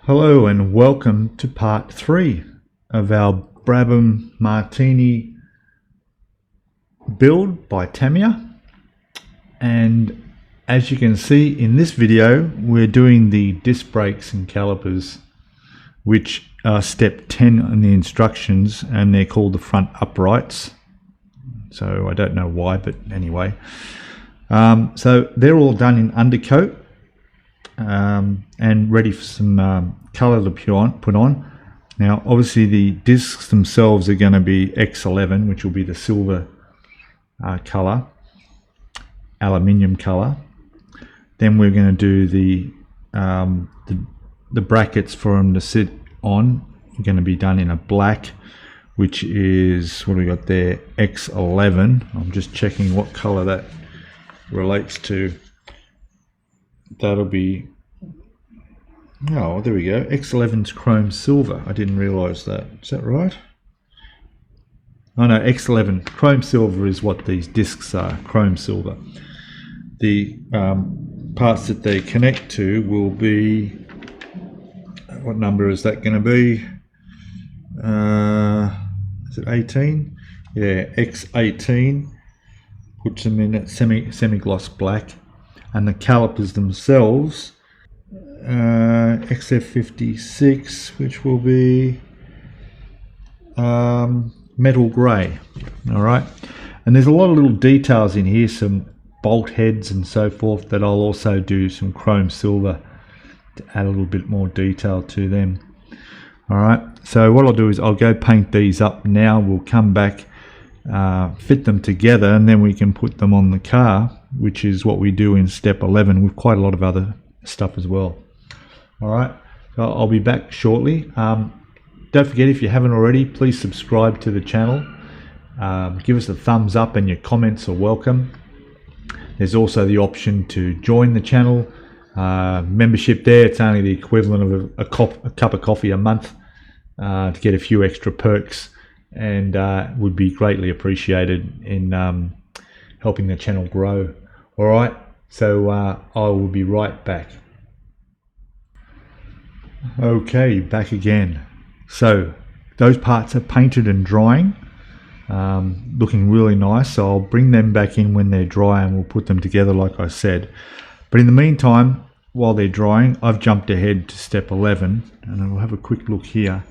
Hello and welcome to part 3 of our Brabham Martini build by Tamiya. And as you can see in this video, we're doing the disc brakes and calipers, which are step 10 in the instructions, and they're called the front uprights. So I don't know why, but anyway. So they're all done in undercoat. And ready for some colour to put on. Now obviously the discs themselves are going to be X11, which will be the silver colour, aluminium colour. Then we're going to do the brackets for them to sit on. Are going to be done in a black, which is, what do we got there, X11. I'm just checking what colour that relates to. That'll be, oh, there we go, X11's chrome silver. I didn't realise that. Is that right? Oh no, X11 chrome silver is what these discs are, chrome silver. The parts that they connect to will be, what number is that going to be? Is it 18? Yeah, X18 puts them in at semi-gloss black. And the calipers themselves, XF56, which will be metal grey. All right, and there's a lot of little details in here, some bolt heads and so forth, that I'll also do some chrome silver to add a little bit more detail to them. All right, so what I'll do is I'll go paint these up now. We'll come back, fit them together, and then we can put them on the car, which is what we do in step 11 with quite a lot of other stuff as well. All right, so I'll be back shortly. Don't forget, if you haven't already, please subscribe to the channel. Give us a thumbs up, and your comments are welcome. There's also the option to join the channel. Membership there, it's only the equivalent of a cup of coffee a month to get a few extra perks, and would be greatly appreciated in helping the channel grow. All right, so I will be right back. Okay, back again. So those parts are painted and drying, looking really nice. So I'll bring them back in when they're dry, and we'll put them together like I said. But in the meantime, while they're drying, I've jumped ahead to step 11, and I'll have a quick look here.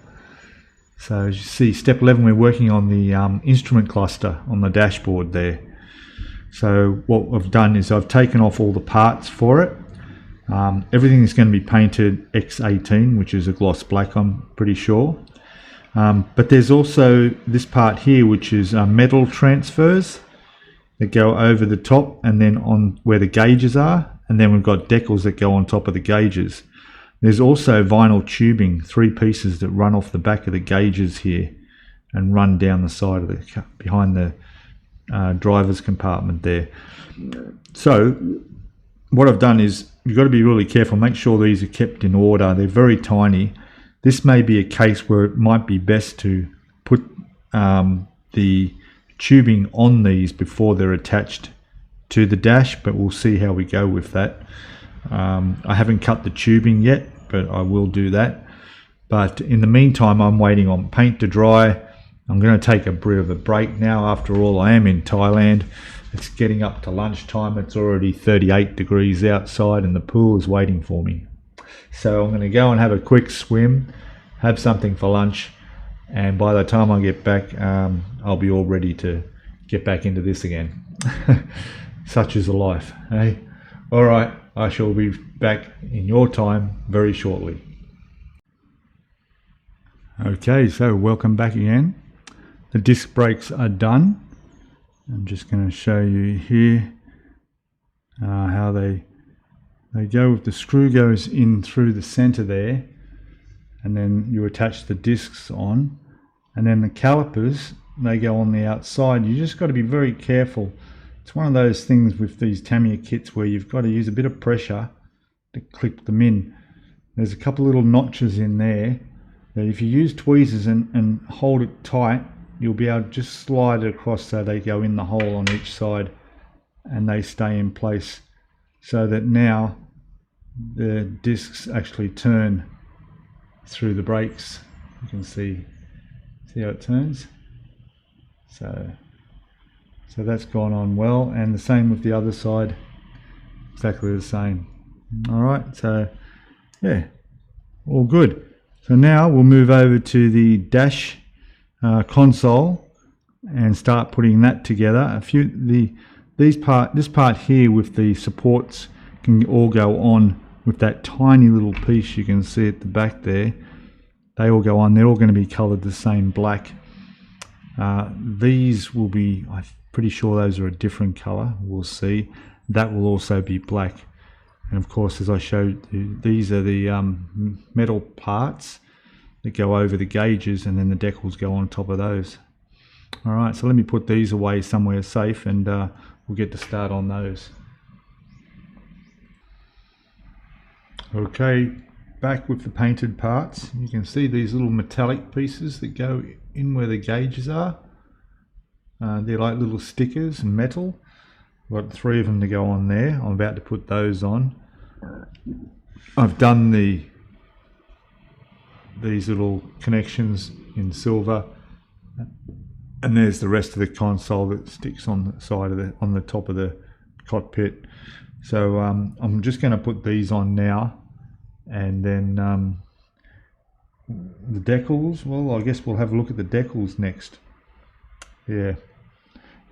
So as you see, step 11, we're working on the instrument cluster on the dashboard there. So what I've done is I've taken off all the parts for it. Everything is going to be painted X18, which is a gloss black, I'm pretty sure. But there's also this part here, which is metal transfers that go over the top and then on where the gauges are. And then we've got decals that go on top of the gauges. There's also vinyl tubing, 3 pieces that run off the back of the gauges here and run down the side of the, behind the driver's compartment there. So what I've done is, you've got to be really careful, make sure these are kept in order. They're very tiny. This may be a case where it might be best to put the tubing on these before they're attached to the dash, but we'll see how we go with that. I haven't cut the tubing yet, but I will do that. But in the meantime, I'm waiting on paint to dry. I'm going to take a bit of a break now. After all, I am in Thailand. It's getting up to lunchtime. It's already 38 degrees outside, and the pool is waiting for me. So I'm going to go and have a quick swim, have something for lunch, and by the time I get back, I'll be all ready to get back into this again. Such is the life, eh? All right, I shall be back in your time very shortly. Okay, so welcome back again. The disc brakes are done. I'm just going to show you here how they go. With the screw goes in through the center there, and then you attach the discs on, and then the calipers, they go on the outside. You just got to be very careful. It's one of those things with these Tamiya kits where you've got to use a bit of pressure to clip them in. There's a couple little notches in there that if you use tweezers and hold it tight, you'll be able to just slide it across so they go in the hole on each side and they stay in place, so that now the discs actually turn through the brakes. You can see how it turns. So that's gone on well, and the same with the other side, exactly the same. All right, so yeah, all good. So now we'll move over to the dash console and start putting that together. This part here with the supports can all go on with that tiny little piece you can see at the back there. They all go on. They're all going to be coloured the same black. These will be, I'm pretty sure those are a different colour. We'll see. That will also be black. And of course, as I showed you, these are the metal parts that go over the gauges, and then the decals go on top of those. All right, so let me put these away somewhere safe, and we'll get to start on those. Okay, back with the painted parts. You can see these little metallic pieces that go in where the gauges are. They're like little stickers and metal. I've got 3 of them to go on there. I'm about to put those on. I've done these little connections in silver, and there's the rest of the console that sticks on the side of on the top of the cockpit. So I'm just going to put these on now, and then the decals. Well, I guess we'll have a look at the decals next. Yeah,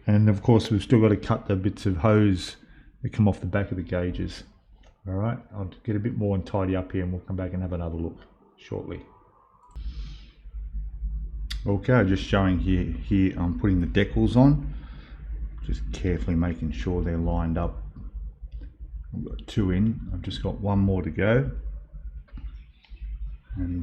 and of course we've still got to cut the bits of hose that come off the back of the gauges. All right, I'll get a bit more and tidy up here, and we'll come back and have another look shortly. Okay, just showing here I'm putting the decals on, just carefully making sure they're lined up. I've got 2 in, I've just got 1 more to go, and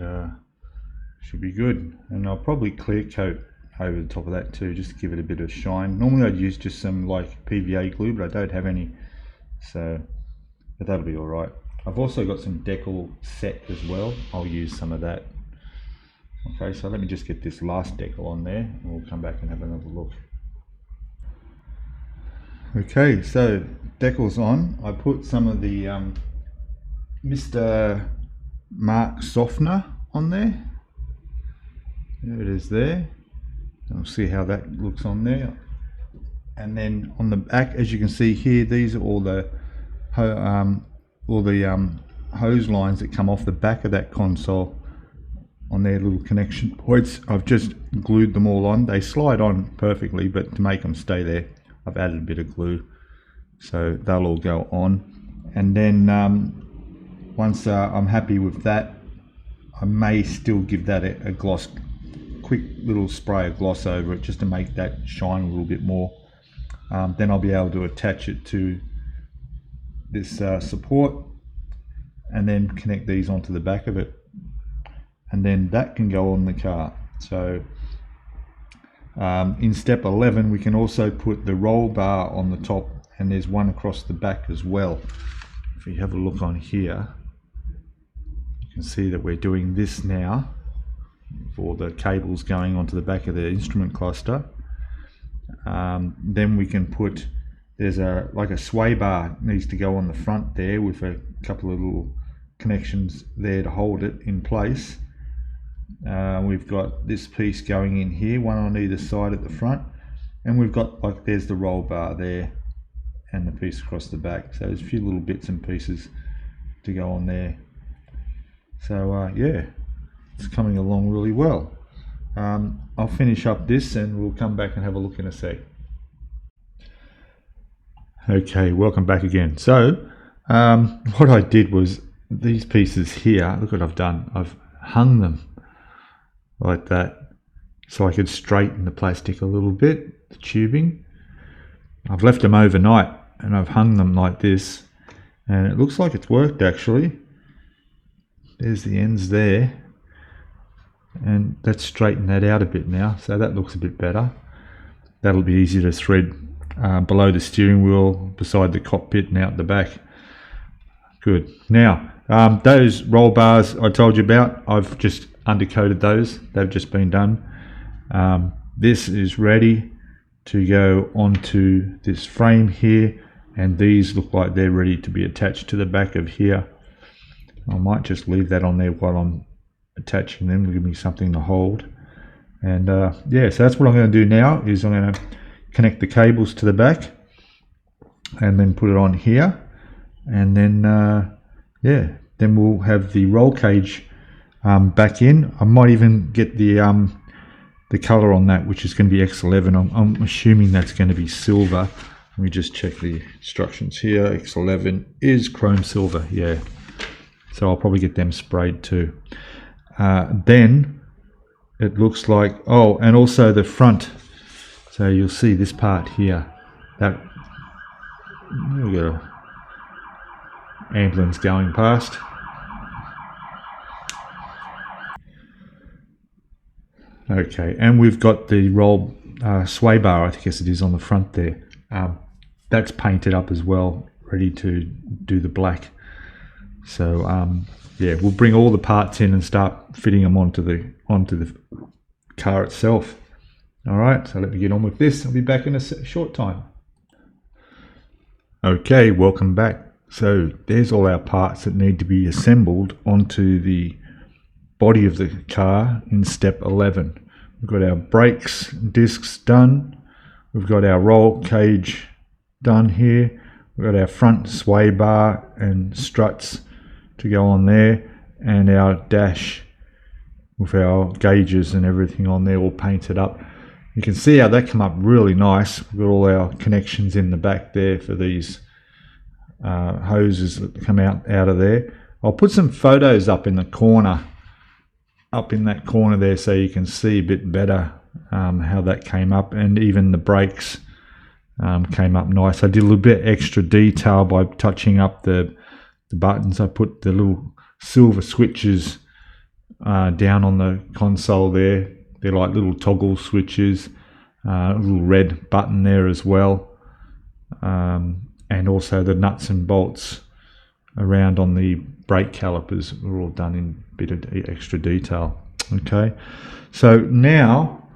should be good. And I'll probably clear coat over the top of that too, just to give it a bit of shine. Normally I'd use just some like PVA glue, but I don't have any, so but that'll be all right. I've also got some decal set as well. I'll use some of that. Okay, so let me just get this last decal on there, and we'll come back and have another look. Okay, so decals on. I put some of the Mr. Mark softener on there. There it is there. We'll see how that looks on there. And then on the back, as you can see here, these are all the hose lines that come off the back of that console on their little connection points. I've just glued them all on. They slide on perfectly, but to make them stay there, I've added a bit of glue, so they'll all go on. And then once I'm happy with that, I may still give that a gloss, quick little spray of gloss over it, just to make that shine a little bit more. Then I'll be able to attach it to this support, and then connect these onto the back of it, and then that can go on the car. So in step 11 we can also put the roll bar on the top, and there's one across the back as well. If you have a look on here, you can see that we're doing this now for the cables going onto the back of the instrument cluster. Then we can put, there's like a sway bar needs to go on the front there with a couple of little connections there to hold it in place. We've got this piece going in here, one on either side at the front, and we've got, like, there's the roll bar there and the piece across the back. So there's a few little bits and pieces to go on there. So yeah, it's coming along really well. I'll finish up this and we'll come back and have a look in a sec. Okay, welcome back again. So what I did was, these pieces here, look what I've done. I've hung them like that so I could straighten the plastic a little bit, the tubing. I've left them overnight and I've hung them like this, and it looks like it's worked actually. There's the ends there, and that's straightened that out a bit now, so that looks a bit better. That'll be easy to thread below the steering wheel, beside the cockpit and out the back. Good. Now those roll bars I told you about, I've just undercoated those. They've just been done. This is ready to go onto this frame here, and these look like they're ready to be attached to the back of here. I might just leave that on there while I'm attaching them to give me something to hold. And yeah, so that's what I'm going to do now, is I'm going to connect the cables to the back and then put it on here, and then yeah, then we'll have the roll cage back in. I might even get the color on that, which is going to be X11. I'm assuming that's going to be silver. Let me just check the instructions here. X11 is chrome silver, yeah. So I'll probably get them sprayed too. Then it looks like, oh, and also the front. So you'll see this part here. That we've got an ambulance going past. Okay, and we've got the roll sway bar, I guess it is, on the front there. That's painted up as well, ready to do the black. So yeah, we'll bring all the parts in and start fitting them onto the car itself. All right, so let me get on with this. I'll be back in a short time. Okay, welcome back. So there's all our parts that need to be assembled onto the body of the car in step 11. We've got our brakes, discs done. We've got our roll cage done here. We've got our front sway bar and struts to go on there, and our dash with our gauges and everything on there all painted up. You can see how that come up really nice. We've got all our connections in the back there for these hoses that come out of there. I'll put some photos up in the corner, up in that corner there, so you can see a bit better how that came up, and even the brakes came up nice. I did a little bit extra detail by touching up the buttons. I put the little silver switches down on the console there. They're like little toggle switches, a little red button there as well, and also the nuts and bolts around on the brake calipers were all done in a bit of extra detail. Okay, so now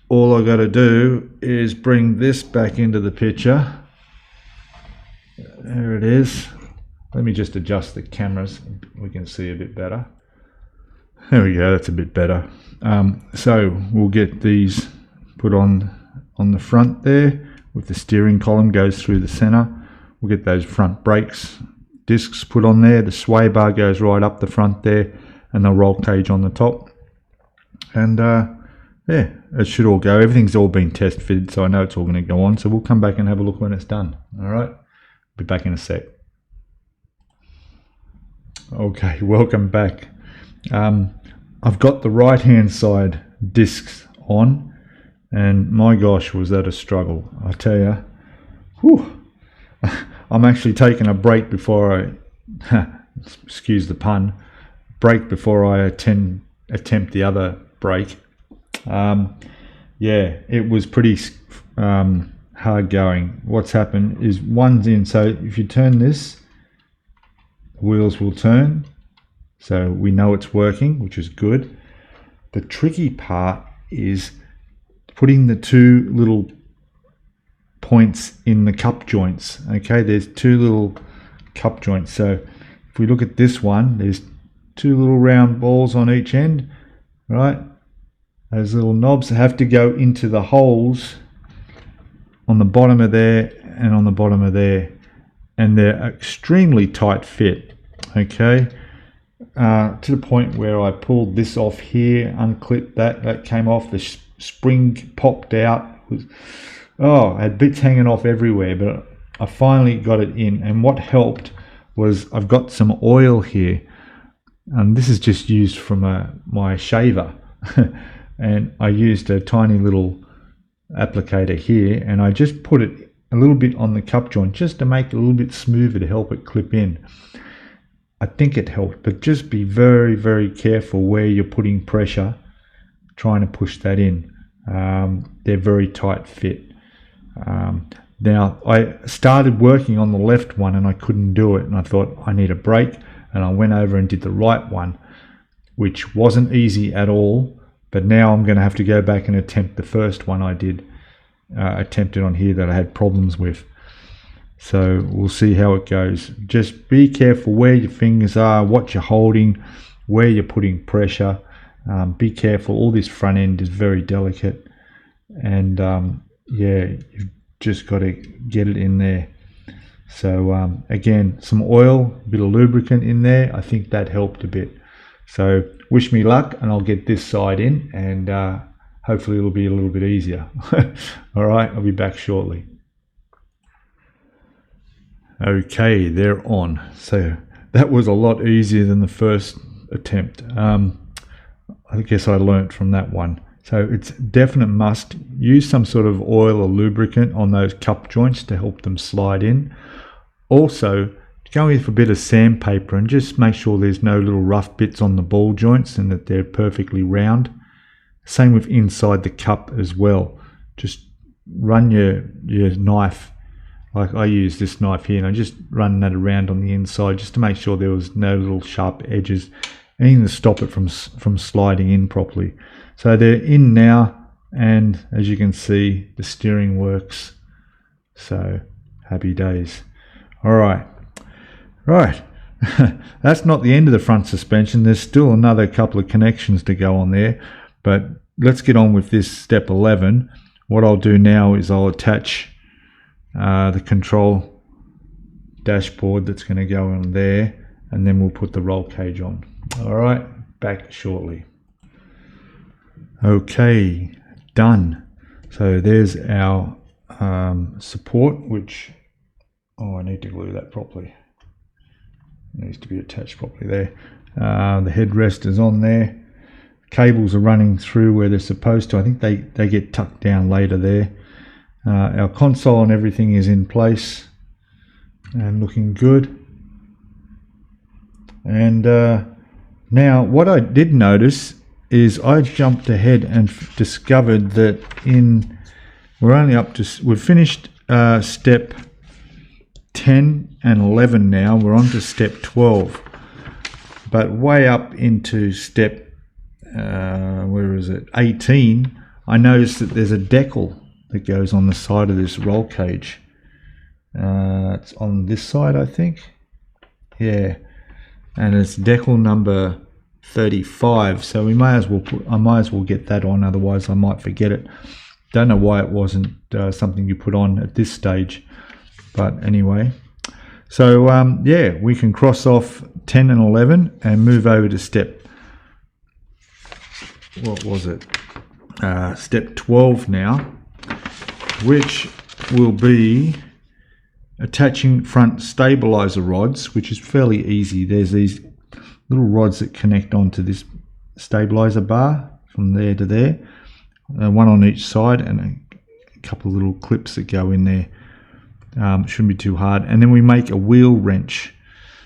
all I got to do is bring this back into the picture. There it is. Let me just adjust the cameras, we can see a bit better. There we go, that's a bit better. So we'll get these put on the front there, with the steering column goes through the center. We'll get those front brakes discs put on there. The sway bar goes right up the front there, and the roll cage on the top. And yeah, it should all go. Everything's all been test fitted, so I know it's all going to go on. So we'll come back and have a look when it's done. All right, be back in a sec. Okay, welcome back. I've got the right hand side discs on, and my gosh, was that a struggle, I tell you. Whew. I'm actually taking a break before I excuse the pun, break before I attempt the other break. Yeah, it was pretty hard going. What's happened is one's in, so if you turn this, the wheels will turn, so we know it's working, which is good. The tricky part is putting the two little points in the cup joints. Okay, there's two little cup joints. So if we look at this one, there's two little round balls on each end, right? Those little knobs have to go into the holes on the bottom of there and on the bottom of there, and they're extremely tight fit. Okay, to the point where I pulled this off here, unclipped that came off, the spring popped out. I had bits hanging off everywhere, but I finally got it in. And what helped was I've got some oil here, and this is just used from my shaver. And I used a tiny little applicator here, and I just put it a little bit on the cup joint just to make it a little bit smoother, to help it clip in. I think it helped, but just be very, very careful where you're putting pressure, trying to push that in. They're very tight fit. Now I started working on the left one and I couldn't do it, and I thought I need a break, and I went over and did the right one, which wasn't easy at all. But now I'm going to have to go back and attempt the first one I did attempted on here that I had problems with. So we'll see how it goes. Just be careful where your fingers are, what you're holding, where you're putting pressure. Be careful, all this front end is very delicate, and yeah, you've just got to get it in there. So again, some oil, a bit of lubricant in there, I think that helped a bit. So wish me luck, and I'll get this side in, and hopefully it'll be a little bit easier. All right, I'll be back shortly. Okay, they're on. So that was a lot easier than the first attempt. I guess I learnt from that one. So it's a definite must. Use some sort of oil or lubricant on those cup joints to help them slide in. Also, go in for a bit of sandpaper and just make sure there's no little rough bits on the ball joints and that they're perfectly round. Same with inside the cup as well. Just run your knife, like I use this knife here, and I just run that around on the inside just to make sure there was no little sharp edges, anything to stop it from sliding in properly. So they're in now, and as you can see, the steering works. So happy days. All right. Right. That's not the end of the front suspension. There's still another couple of connections to go on there, but let's get on with this step 11. What I'll do now is I'll attach the control dashboard that's going to go on there, and then we'll put the roll cage on. All right, back shortly. Okay, done. So there's our support, which, oh, I need to glue that properly. It needs to be attached properly there. The headrest is on there. Cables are running through where they're supposed to. I think they get tucked down later there. Our console and everything is in place and looking good. And now what I did notice is I jumped ahead and discovered that we've finished step 10 and 11 now. We're on to step 12, but way up into step 18, I noticed that there's a decal that goes on the side of this roll cage. It's on this side, I think. Yeah, and it's decal number 35. So I might as well get that on, otherwise I might forget it. Don't know why it wasn't something you put on at this stage, but anyway. So yeah, we can cross off 10 and 11 and move over to step, what was it? Step 12 now, which will be attaching front stabilizer rods, which is fairly easy. There's these little rods that connect onto this stabilizer bar from there to there, one on each side, and a couple of little clips that go in there. Shouldn't be too hard. And then we make a wheel wrench.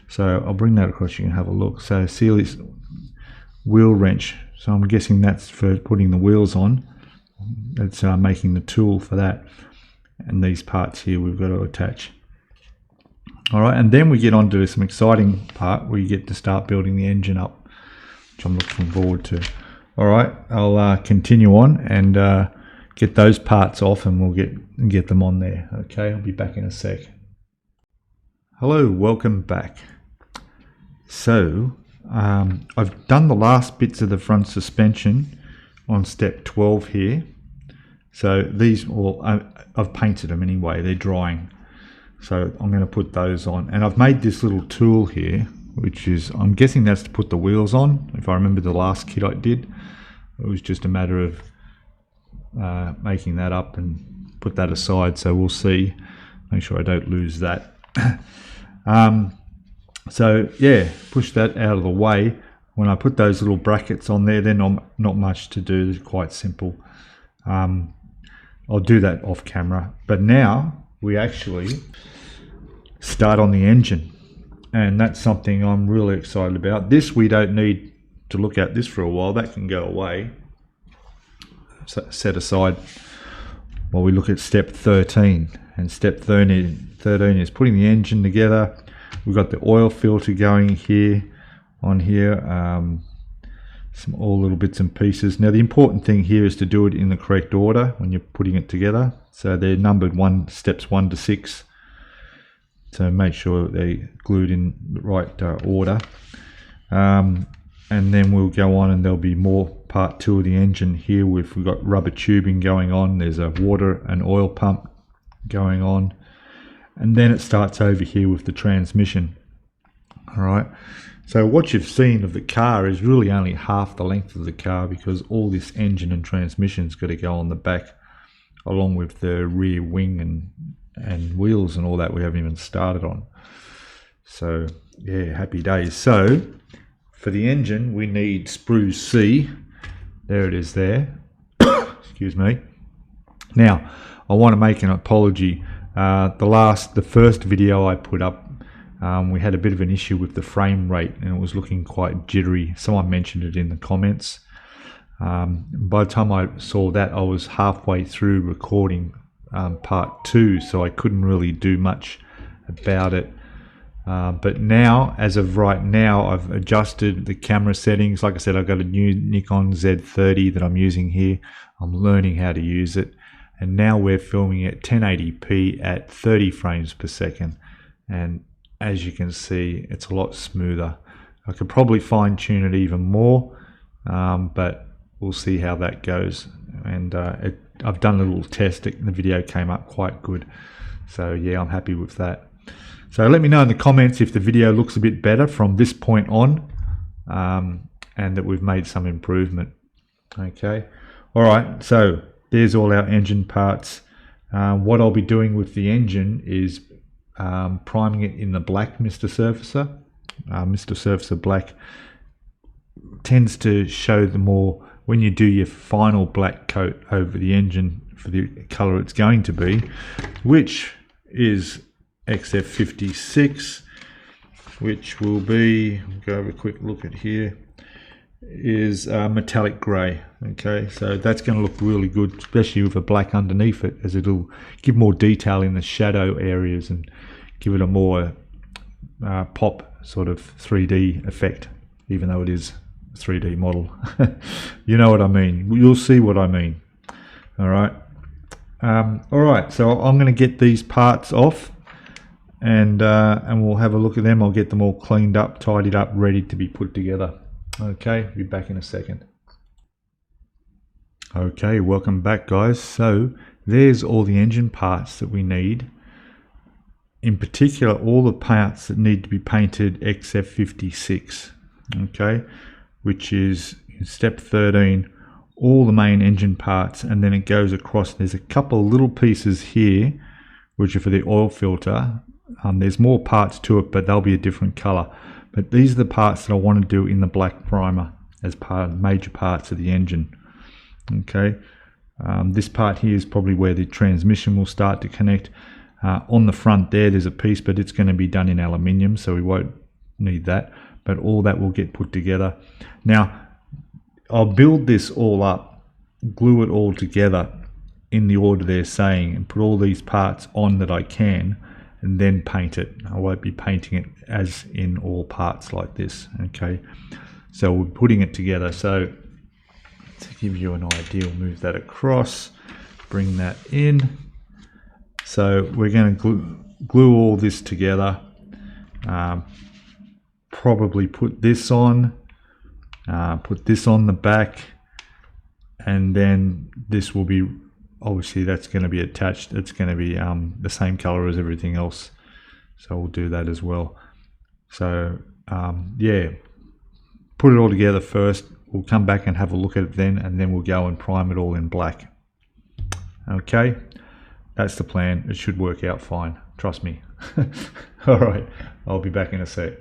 So I'll bring that across, you can have a look. So see this wheel wrench. So I'm guessing that's for putting the wheels on. It's making the tool for that. And these parts here we've got to attach. All right, and then we get on to some exciting part where you get to start building the engine up, which I'm looking forward to. All right, I'll continue on and get those parts off, and we'll get them on there. Okay, I'll be back in a sec. Hello, welcome back. So I've done the last bits of the front suspension on step 12 here. So these, well, I've painted them anyway, they're drying. So I'm going to put those on, and I've made this little tool here, which is, I'm guessing that's to put the wheels on. If I remember the last kit I did, it was just a matter of making that up and put that aside. So we'll see, make sure I don't lose that. So yeah, push that out of the way. When I put those little brackets on there, they're not much to do, they're quite simple. I'll do that off camera, but now we actually start on the engine, and that's something I'm really excited about. This we don't need to look at this for a while, that can go away, set aside while we look at step 13. And step 13 is putting the engine together. We've got the oil filter going here, on here, some all little bits and pieces. Now the important thing here is to do it in the correct order when you're putting it together. So they're numbered steps 1 to 6. So make sure they're glued in the right order. And then we'll go on, and there'll be more part 2 of the engine. Here we've got rubber tubing going on, there's a water and oil pump going on, and then it starts over here with the transmission. Alright, so what you've seen of the car is really only half the length of the car, because all this engine and transmission's got to go on the back, along with the rear wing and wheels and all that we haven't even started on. So yeah, happy days. So for the engine we need sprue C. There it is there. Excuse me. Now I want to make an apology. The first video I put up, we had a bit of an issue with the frame rate and it was looking quite jittery. Someone mentioned it in the comments. By the time I saw that, I was halfway through recording part 2, so I couldn't really do much about it. But now, as of right now, I've adjusted the camera settings. Like I said, I've got a new Nikon Z30 that I'm using here. I'm learning how to use it. And now we're filming at 1080p at 30 frames per second. And as you can see, it's a lot smoother. I could probably fine tune it even more, but we'll see how that goes. And I've done a little test, and the video came up quite good. So yeah, I'm happy with that. So let me know in the comments if the video looks a bit better from this point on, and that we've made some improvement. Okay, all right, so there's all our engine parts. What I'll be doing with the engine is priming it in the black Mr. Surfacer. Mr. Surfacer Black tends to show the more, when you do your final black coat over the engine for the color it's going to be, which is XF56, which will be, we'll go have a quick look at here, is metallic grey. Okay, so that's going to look really good, especially with a black underneath it, as it'll give more detail in the shadow areas and give it a more pop sort of 3D effect, even though it is a 3D model. You know what I mean, you'll see what I mean. All right, so I'm going to get these parts off, and we'll have a look at them. I'll get them all cleaned up, tidied up, ready to be put together. Okay, be back in a second. Okay, welcome back guys. So there's all the engine parts that we need. In particular, all the parts that need to be painted XF56. Okay, which is in step 13, all the main engine parts, and then it goes across. There's a couple of little pieces here which are for the oil filter. There's more parts to it, but they'll be a different color. But these are the parts that I want to do in the black primer as major parts of the engine. Okay, this part here is probably where the transmission will start to connect. On the front there's a piece, but it's going to be done in aluminium, so we won't need that. But all that will get put together. Now, I'll build this all up, glue it all together in the order they're saying, and put all these parts on that I can, and then paint it. I won't be painting it as in all parts like this. Okay, so we're putting it together. So to give you an idea, we'll move that across, bring that in. So we're going to glue all this together, probably put this on the back, and then this will be, obviously that's going to be attached. It's going to be the same color as everything else, so we'll do that as well. So yeah, put it all together first. We'll come back and have a look at it then, and then we'll go and prime it all in black. Okay, that's the plan. It should work out fine, trust me. All right, I'll be back in a sec.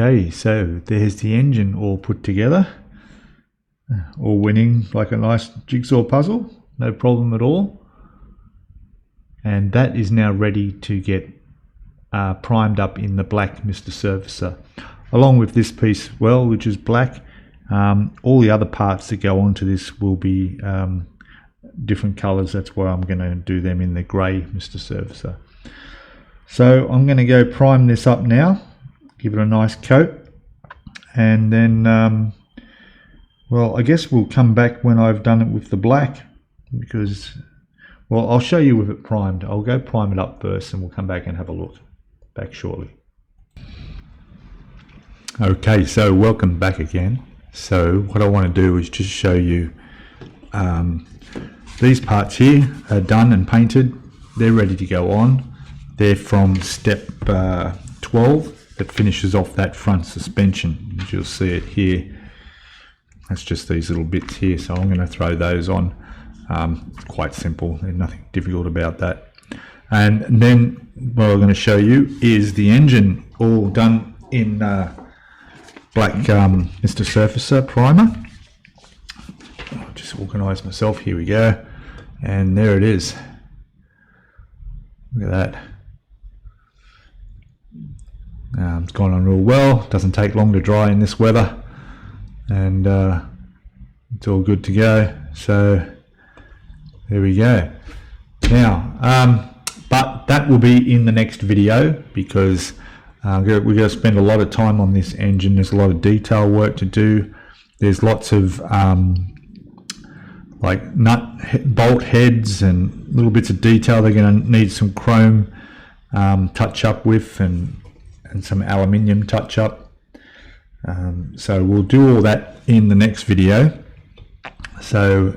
Okay, so there's the engine all put together, all winning like a nice jigsaw puzzle, no problem at all. And that is now ready to get primed up in the black Mr. Surfacer, along with this piece as well, which is black. All the other parts that go onto this will be different colors. That's why I'm going to do them in the grey Mr. Surfacer. So I'm going to go prime this up now, give it a nice coat, and then well, I guess we'll come back when I've done it with the black, because, well, I'll show you with it primed. I'll go prime it up first and we'll come back and have a look. Back shortly. Okay, so welcome back again. So what I want to do is just show you these parts here are done and painted. They're ready to go on. They're from step 12 that finishes off that front suspension. As you'll see it here, that's just these little bits here, so I'm going to throw those on. Quite simple, there's nothing difficult about that. And then what I'm going to show you is the engine all done in black Mr. Surfacer primer. I'll just organise myself, here we go, and there it is. Look at that. It's gone on real well, doesn't take long to dry in this weather, and it's all good to go. So there we go. Now but that will be in the next video, because we're going to spend a lot of time on this engine. There's a lot of detail work to do. There's lots of like bolt heads and little bits of detail they're going to need some chrome touch up with, and some aluminium touch up. So we'll do all that in the next video. So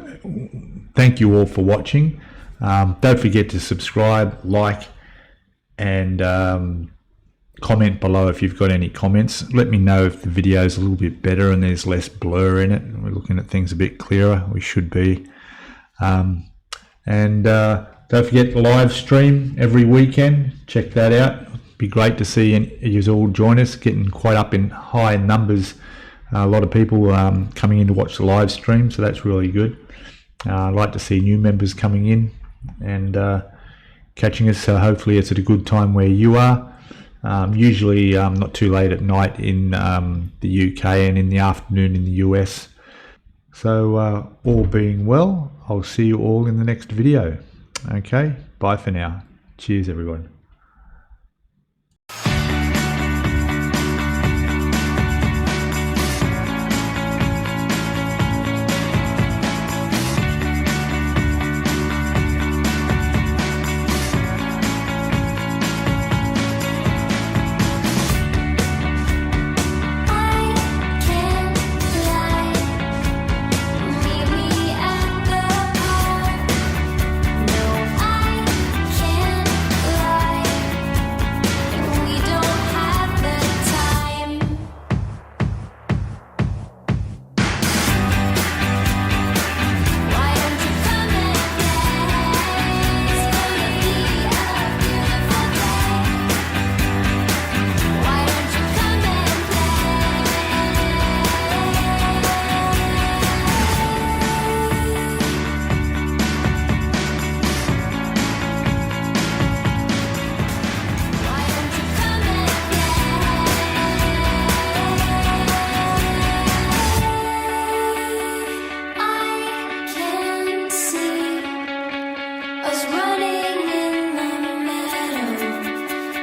thank you all for watching. Don't forget to subscribe, like, and comment below if you've got any comments. Let me know if the video is a little bit better and there's less blur in it. We're looking at things a bit clearer. We should be. Don't forget the live stream every weekend. Check that out. It'd be great to see you all join us. Getting quite up in high numbers. A lot of people coming in to watch the live stream, so that's really good. I'd like to see new members coming in and catching us, so hopefully it's at a good time where you are. Usually not too late at night in the UK and in the afternoon in the US. So all being well, I'll see you all in the next video. Okay, bye for now. Cheers everyone.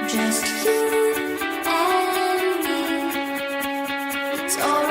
Just you and me. It's all